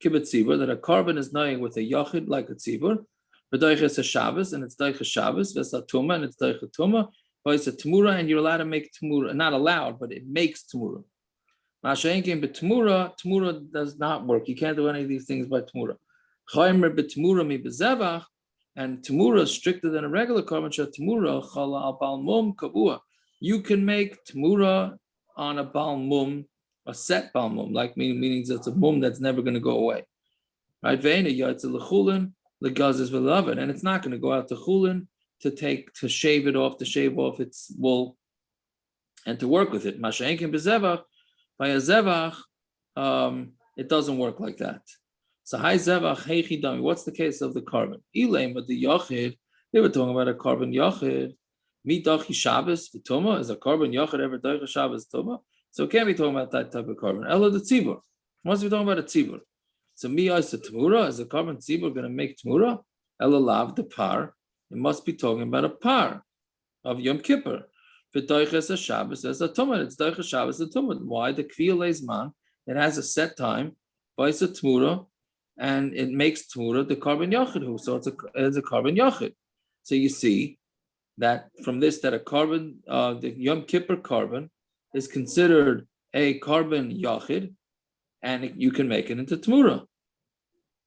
kibbut tzibur, that a korban is noing with a yachid like a tzibur. V'doiches a Shabbos, and it's doiches Shabbos. V'es tuma, and it's doiches tuma. V'es a temurah, and you're allowed to make temurah. Not allowed, but it makes temurah. Masha'enkin temurah does not work. You can't do any of these things by temurah. Chaimer b'temurah mi b'zevach, and temurah is stricter than a regular korban. Shah temurah chala al bal mum kavua. You can make temurah on a bal mum, a set bal mum, like meaning it's a mum that's never going to go away. Right? Ve'ena yatsa l'chulin l'gazes v'lavan, and it's not going to go out to chulin to shave off its wool, and to work with it. Masha'enkin b'zevach, by a zevach, it doesn't work like that. So hi zevach heichi dami. What's the case of the korban? Elaim with the yachid. They were talking about a korban yachid. Mi dachi Shabbos v'tuma, is a korban yachid ever dachi Shabbos tuma? So it can't be talking about that type of korban. Ella the tzibur. Once we're talking about a tzibur. So mi is a temurah. Is a korban tzibur going to make temurah? Ella lav the par. It must be talking about a par of Yom Kippur. V'doiches a Shabbos as a tumah. It's doiches Shabbos a tumah. Why? The kviya leizman. It has a set time. Vice a temurah, and it makes temurah the korban yachid. So it's a korban yachid. So you see that from this that a korban, the Yom Kippur korban, is considered a korban yachid, and you can make it into temurah.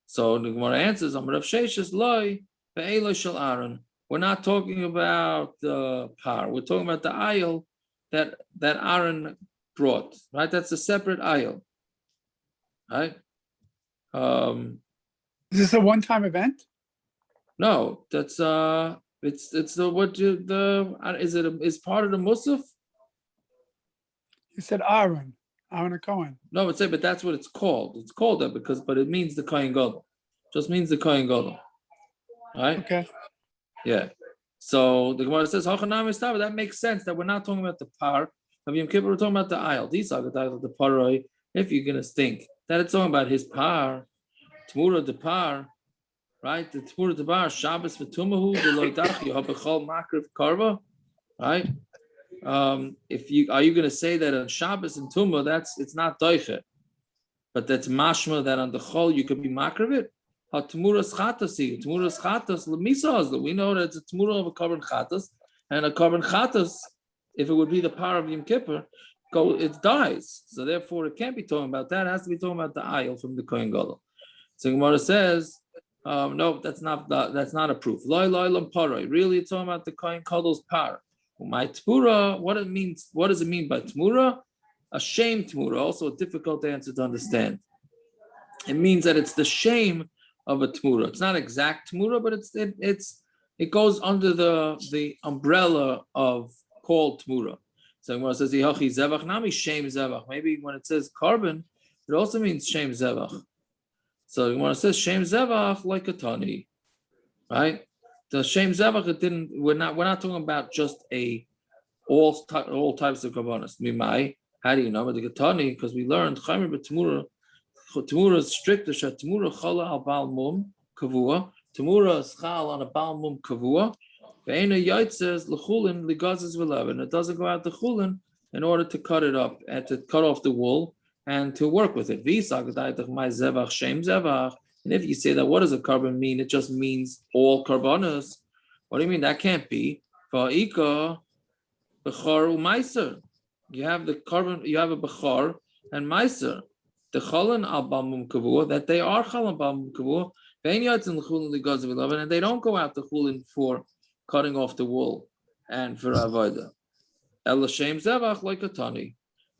So the Gemara answers, Amud Rav Sheshes loy ve'eloi shel Aaron. We're not talking about the par. We're talking about the aisle that Aaron brought. Right? That's a separate aisle. Right? Is this a one-time event? No, that's it's the what you the is part of the musaf. You said Aaron and Cohen. No, but that's what it's called. It's called that but it means the kohen gadol. Just means the kohen gadol. Right? Okay. Yeah. So the Gemara says, that makes sense that we're not talking about the par of Yom Kippur, we're talking about the aisle. These are the paroi. If you're going to think that it's talking about his par, temurah the par, right? The temurah the par, Shabbos v'tumahu, the loidachi, habechol makriv karva, right? Are you going to say that on Shabbos and Tumah, it's not doiche, but that's mashma that on the chol you could be makriv it? Temuros chatasi, temuros chatas lemisas. We know that it's a temurah of a korban chatas, and a korban chatas, if it would be the power of Yom Kippur, it dies. So therefore, it can't be talking about that. It has to be talking about the aisle from the kohen gadol. So Gemara says, no, that's not a proof. Loi lam paroi. Really, it's talking about the kohen gadol's power. My temurah, what does it mean by temurah? A shame temurah, also a difficult answer to understand. It means that it's the shame of a temurah. It's not exact temurah, but it goes under the umbrella of called temurah. So when it says Yehochi zevach, nami shem zevach. Maybe when it says korban, it also means shem zevach. So when it says shem zevach, like a tani, right? The shem zevach, it didn't. We're not talking about just all types of korbanos. Mimai, how do you know? But the tani, because we learned chaymer b'temurah. Temura is strict. Temura chala al bal mum kavua. Temura is chal on a bal mum kavua. Ve'ena yait says lechulin ligazes v'lev, it doesn't go out the chulin in order to cut it up and to cut off the wool and to work with it. And if you say that, what does a korban mean? It just means all korbanos. What do you mean? That can't be. Va'ika bechar u'maiser. You have the korban. You have a bechar and maiser. The chalan al balmum kavua, that they are chalan balmum kavua. Ve'en yatzin lechulin ligazes v'lev, and they don't go out the chulin for cutting off the wool and for avodah. Ela shem zevach like a tani.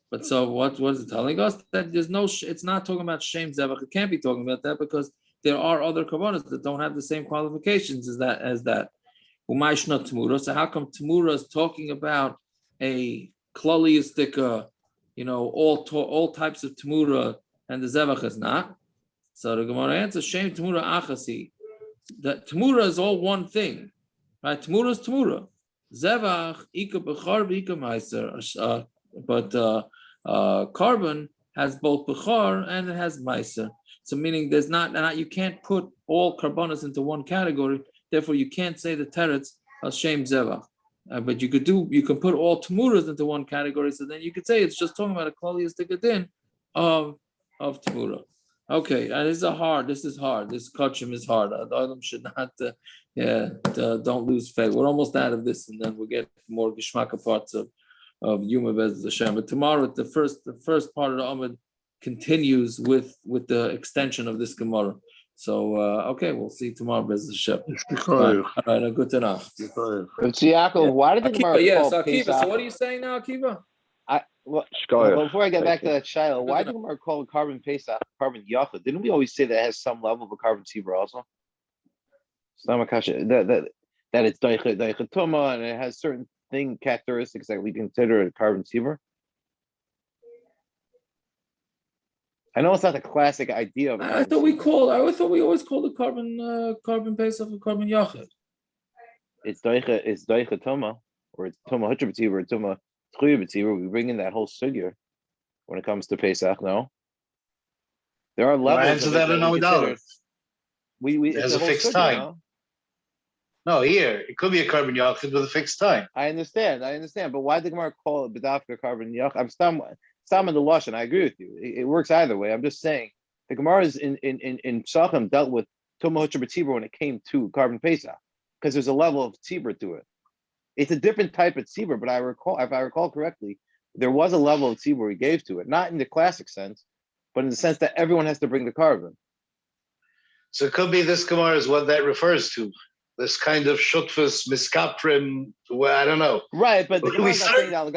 But so what is it telling us? That there's no, it's not talking about shem zevach. It can't be talking about that because there are other korbanos that don't have the same qualifications as that. Umayshna temurah. So how come temurah is talking about a klaliistic, all types of temurah and the zevach is not? So the Gemara answers shem temurah achasi. That temurah is all one thing. Right, temurah is temurah. Zevach, ika bechar, ika meiser. But korban has both bechar and it has meiser. So meaning there's not you can't put all korbanos into one category. Therefore, you can't say the teretz hashem zevach. But you can put all temuras into one category. So then you could say it's just talking about a klaliistic din of temurah. Okay, and this is hard. This kachim is hard. The item should not, don't lose faith. We're almost out of this, and then we'll get more geshmaka parts of Yoma Bez Hashem. But tomorrow, the first part of the Amud continues with the extension of this Gemara. So okay, we'll see tomorrow Bez Hashem. All right, good enough. Yaakov, why did the Gemara call Akiva. Pesach? So what are you saying now, Akiva? Before I get back to that Shiloh, why did the Gemara call it korban Pesach, korban Yachid? Didn't we always say that it has some level of a korban tzibur also? That it's daicha tuma and it has certain characteristics that we consider a korban tzibur. I know it's not the classic idea of. I thought we always called it korban Pesach or korban Yachid. It's daicha tuma, or it's tuma hutra b'tzibur, or tuma tchuya b'tzibur. We bring in that whole sugya when it comes to Pesach. No, there are levels. Answer that in Amud. There's a fixed time. No, here it could be a korban yachid with a fixed time. I understand. But why did the Gemara call it b'dafka korban yachid? I'm stam in the lashon. I agree with you. It works either way. I'm just saying the Gemara is in Psachim dealt with tuma hutra b'tzibur when it came to korban Pesach because there's a level of tzibur to it. It's a different type of tzibur, but if I recall correctly, there was a level of tzibur he gave to it, not in the classic sense, but in the sense that everyone has to bring the korban. So it could be this Gemara is what that refers to. This kind of shutfus miskaprim, I don't know. Right, but we started off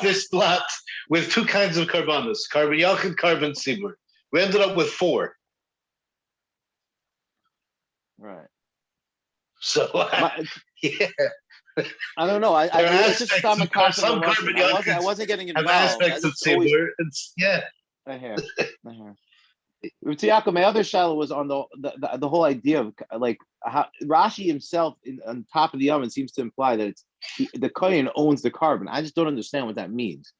this plot with two kinds of korbanos, korban yachid, korban tzibur. We ended up with 4. Right. So, yeah. I don't know. I wasn't getting involved. Aspects of tzibur. I hear. Yaakov, my other shallow was on the whole idea of like how Rashi himself on top of the oven seems to imply that it's the kohen owns the korban. I just don't understand what that means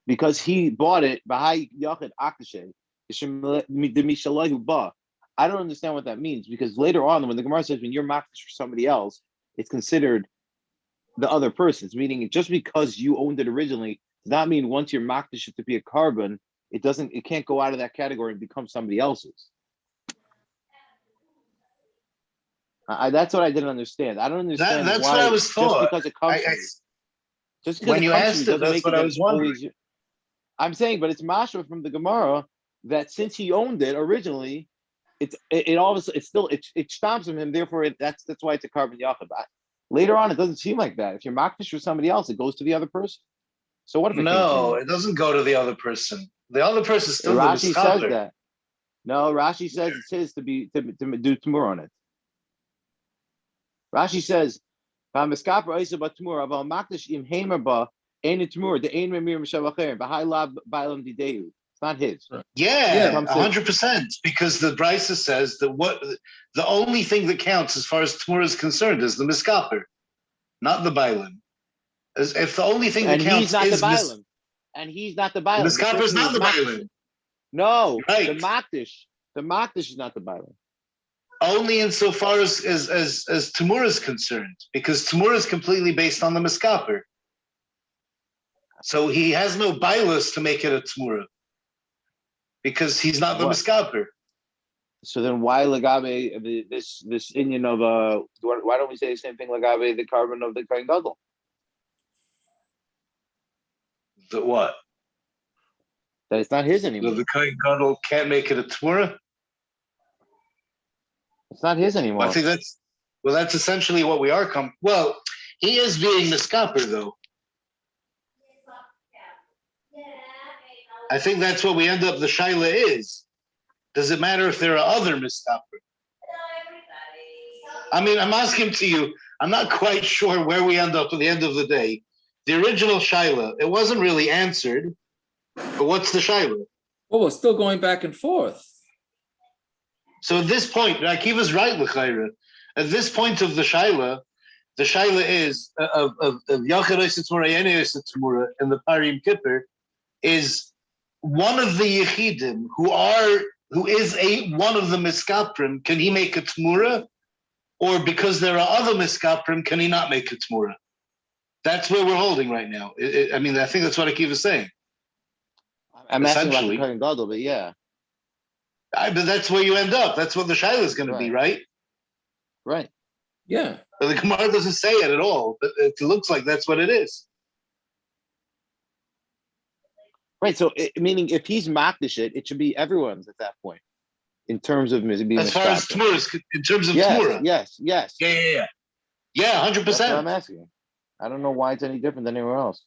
because he bought it by yachid akashe the ba. I don't understand what that means because later on when the Gemara says when you're makdash for somebody else, it's considered the other person's. Meaning just because you owned it originally does not mean once you're makdash to be a korban. It can't go out of that category and become somebody else's. That's what I didn't understand. I don't understand that's why what I was thought. Just because it comes just because when you asked it, that's what I was wondering. I'm saying, but it's mashma from the Gemara that since he owned it originally, it stomps from him. Therefore, that's why it's a korban yachid. Later on, it doesn't seem like that. If you're makdash for somebody else, it goes to the other person. So what if it doesn't go to the other person? The other person is still the Rashi says that. No, Rashi says it's his to do temurah on it. Rashi says, "V'amiskaper oisa b'temurah aval makdish im heimer ba ein temurah the ein memir m'shav acher b'hai lav ba'alam didehu." It's not his. Yeah, Come say- 100%. Because the Brisa says that the only thing that counts as far as temurah is concerned is the miskaper, not the bailim. If the only thing that And counts he's not the is bailim. And he's not the the bailim. miskaper is not the bailim. No, Right. the makdish. The makdish is not the bailim. Only insofar as temurah is concerned, because temurah is completely based on the miskaper. So he has no bailus to make it a temurah, because he's not the What? miskaper. So then why Lagabe this Indian of why don't we say the same thing Lagabe the korban of the kohen gadol? The what? That it's not his anymore. The kohen gadol can't make it a temurah? It's not his anymore. I think that's essentially what we are well, he is being miskaper though. I think that's what we end up the shaila is. Does it matter if there are other miskaper? I mean, I'm asking to you, I'm not quite sure where we end up at the end of the day. The original shaila, it wasn't really answered, but what's the shaila? Well, we're still going back and forth. So at this point, Akiva's right, L'chaira. At this point of the shaila is of Yachid Oiseh Temurah, Yeni Oiseh Temurah in the Yom Kippur is one of the Yechidim who is one of the miskaprim. Can he make a temurah, or because there are other miskaprim, can he not make a temurah? That's where we're holding right now. I mean, I think that's what Akiva is saying. I'm asking about the kohen gadol, but yeah. But that's where you end up. That's what the shaila is going to be, right? Right. Yeah. But the Gemara doesn't say it at all, but it looks like that's what it is. Right. So meaning if he's makdish it should be everyone's at that point in terms of being as far as temurah, in terms of temurah. Yes. Yeah, 100%. That's what I'm asking. I don't know why it's any different than anywhere else.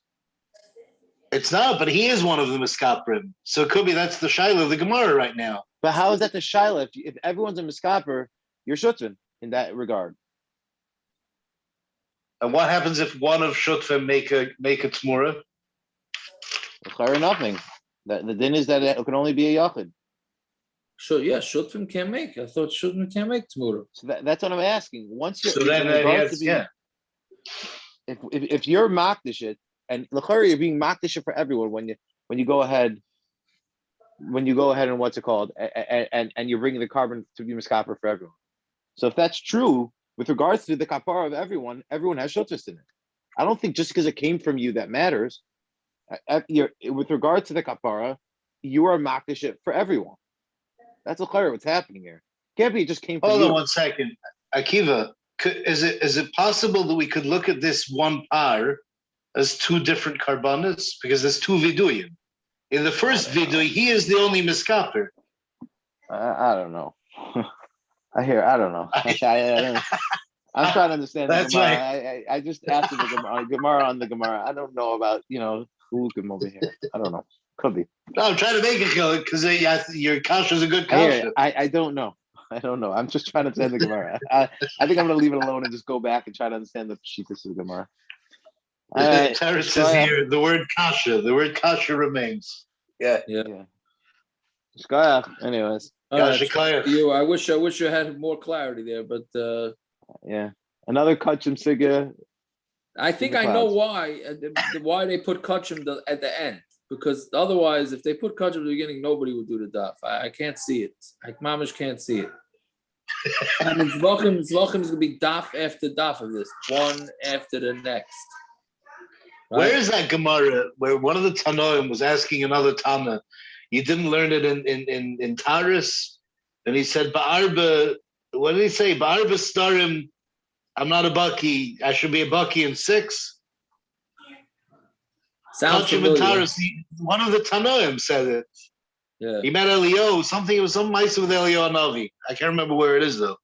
It's not, but he is one of the miskaprim. So it could be that's the shaila of the Gemara right now. But how is that the shaila? If everyone's a miskaper, you're shutvin in that regard. And what happens if one of shutvim make a temurah? Or nothing. The din is that it can only be a yachid. Sure, yeah, Shutvim can't make. I thought Shutvim can't make temurah. So that's what I'm asking. Once you're so then if you're makdish it, and l'chari you're being makdish it for everyone when you go ahead and what's it called and you're bringing the korban to be miskaper for everyone. So if that's true with regards to the kapara of everyone has shutvus in it. I don't think just because it came from you that matters. With regards to the kapara, you are makdish it for everyone. That's l'chari what's happening here. Can't be it just came from you. Hold on 1 second, Akiva. Is it possible that we could look at this one par as two different korbanos, because there's two viduyim? In the first vidui, he is the only miskaper. I don't know. I don't know. I'm trying to understand the That's Gemara. right. I just asked the Gemara on the Gemara. I don't know about Hukum over here. I don't know. Could be. No, I'm trying to make it because your kasha is a good kasha. I don't know. I'm just trying to understand the Gemara. I think I'm going to leave it alone and just go back and try to understand the Pshitas of the Gemara. Teretz says here the word kasha remains. Yeah. Anyways. I wish I had more clarity there, but yeah, another kachim sigya. I think I know why they put kachim at the end, because otherwise, if they put kachim at the beginning, nobody would do the daf. I can't see it. Mamish can't see it. I mean, Zvachim is gonna be daf after daf of this, one after the next. Right? Where is that Gemara where one of the Tanoim was asking another Tana, you didn't learn it in Taurus? And he said, Ba'arba, what did he say? Ba'arba starim, I'm not a bucky, I should be a bucky in 6. Sounds familiar. Taurus, one of the Tanoim said it. Yeah. He met Elio, it was some mice with Elio Navi. I can't remember where it is though.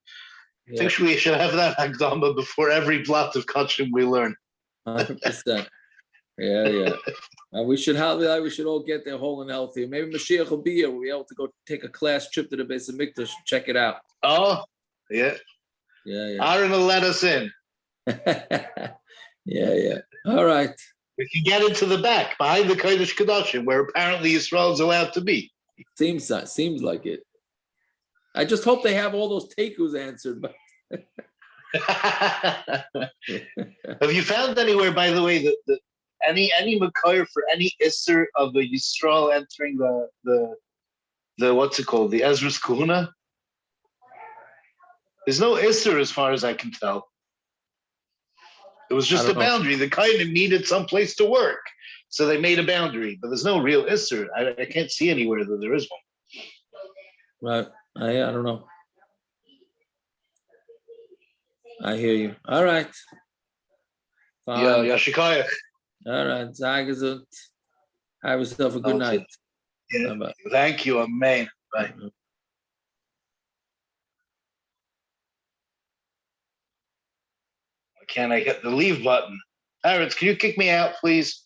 Yeah. I think we should have that Hagdama before every blot of Kachim we learn. 100%. Yeah. And we should all get there whole and healthy. Maybe Mashiach will be here. We'll be able to go take a class trip to the base of Mikdash and check it out. Oh, yeah. Yeah, Aaron will let us in. yeah. All right. We can get into the back behind the Kodesh Kedoshim, where apparently Israel is allowed to be. Seems like it. I just hope they have all those tekus answered. But Have you found anywhere, by the way, that any Makar for any Isser of the Yisrael entering the what's it called, the Ezra's Kahuna? There's no Isser as far as I can tell. It was just a boundary. The kohen needed some place to work, so they made a boundary. But there's no real Isser. I can't see anywhere that there is one. right. I don't know. I hear you. All right. Fine. Yeah, Yashikaya. All right. Zagazut. Have yourself a good night. Yeah. Bye-bye. Thank you. Amen. Bye. Can I hit the leave button? Parents, can you kick me out, please?